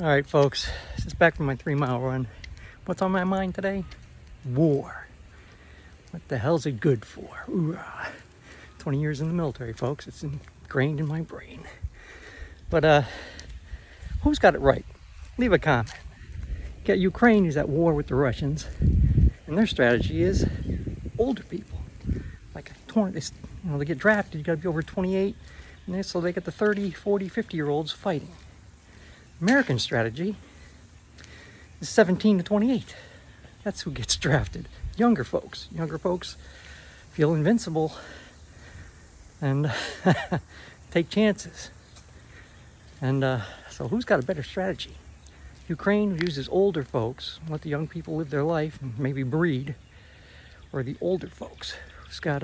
All right, folks, just back from my 3-mile run. What's on my mind today? War. What the hell's it good for? Hoorah. 20 years in the military, folks. It's ingrained in my brain. But who's got it right? Leave a comment. Got Ukraine is at war with the Russians, and their strategy is older people. Like they get drafted. You got to be over 28, and so they get the 30, 40, 50-year-olds fighting. American strategy is 17 to 28. That's who gets drafted. Younger folks feel invincible and take chances. And so who's got a better strategy? Ukraine uses older folks, let the young people live their life and maybe breed, or the older folks who's got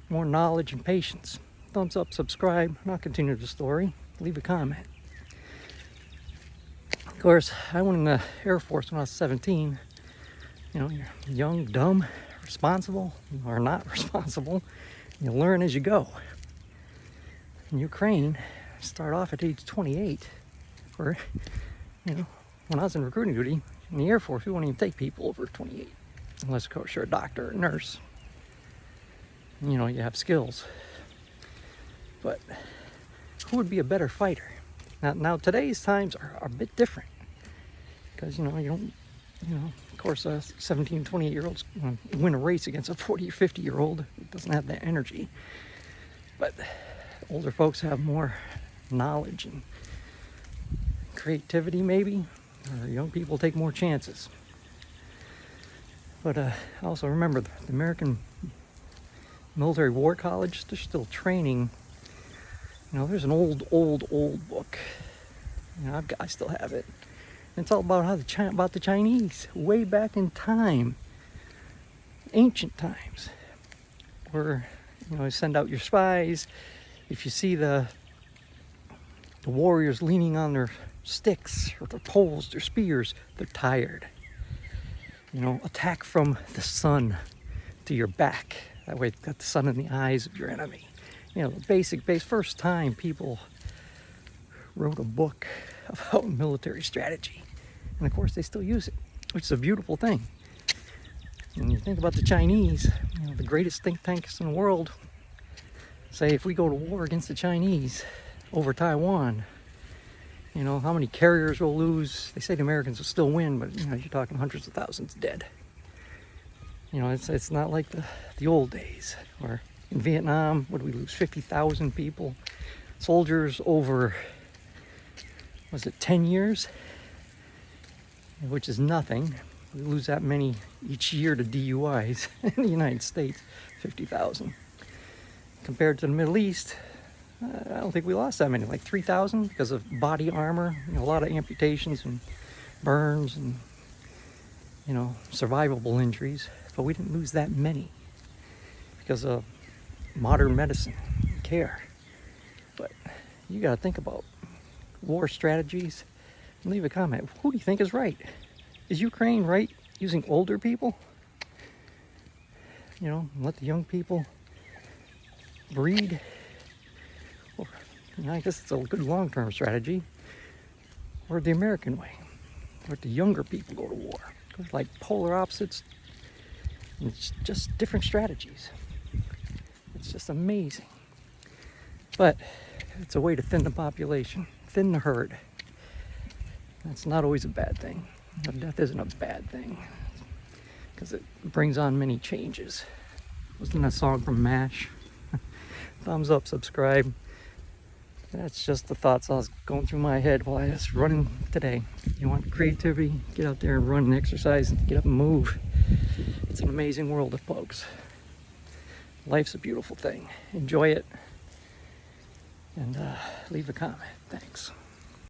more knowledge and patience. Thumbs up, subscribe, and I'll continue the story. Leave a comment. Of course, I went in the Air Force when I was 17. You know, you're young, dumb, responsible, or not responsible. You learn as you go. In Ukraine, I started off at age 28. Or, when I was in recruiting duty in the Air Force, we won't even take people over 28. Unless, of course, you're a doctor or a nurse. You have skills. But who would be a better fighter? Now today's times are a bit different. Because, of course, 17, 28-year-olds win a race against a 40 or 50-year-old who doesn't have that energy. But older folks have more knowledge and creativity, maybe. Or young people take more chances. But also remember, the American Military War College, they're still training. There's an old book. I still have it. And it's all about about the Chinese, way back in time, ancient times, where send out your spies. If you see the warriors leaning on their sticks or their poles, their spears, they're tired. Attack from the sun to your back. That way, you've got the sun in the eyes of your enemy. The basic first time people wrote a book about military strategy. And of course, they still use it, which is a beautiful thing. And you think about the Chinese, the greatest think tanks in the world, say if we go to war against the Chinese over Taiwan, how many carriers we'll lose. They say the Americans will still win, but you're talking hundreds of thousands dead. It's not like the old days where in Vietnam, what did we lose? 50,000 people, soldiers over, 10 years? Which is nothing. We lose that many each year to DUIs in the United States, 50,000. Compared to the Middle East, I don't think we lost that many, like 3,000 because of body armor, a lot of amputations and burns and, survivable injuries. But we didn't lose that many because of modern medicine and care. But you got to think about war strategies. Leave a comment. Who do you think is right? Is Ukraine right using older people? Let the young people breed? Or, I guess it's a good long-term strategy. Or the American way, where the younger people go to war. It's like polar opposites. It's just different strategies. It's just amazing. But it's a way to thin the population, thin the herd. That's not always a bad thing. Death isn't a bad thing because it brings on many changes. Wasn't that a song from MASH? Thumbs up, subscribe. That's just the thoughts I was going through my head while I was running today. You want creativity? Get out there and run and exercise and get up and move. It's an amazing world, folks. Life's a beautiful thing. Enjoy it and leave a comment. Thanks.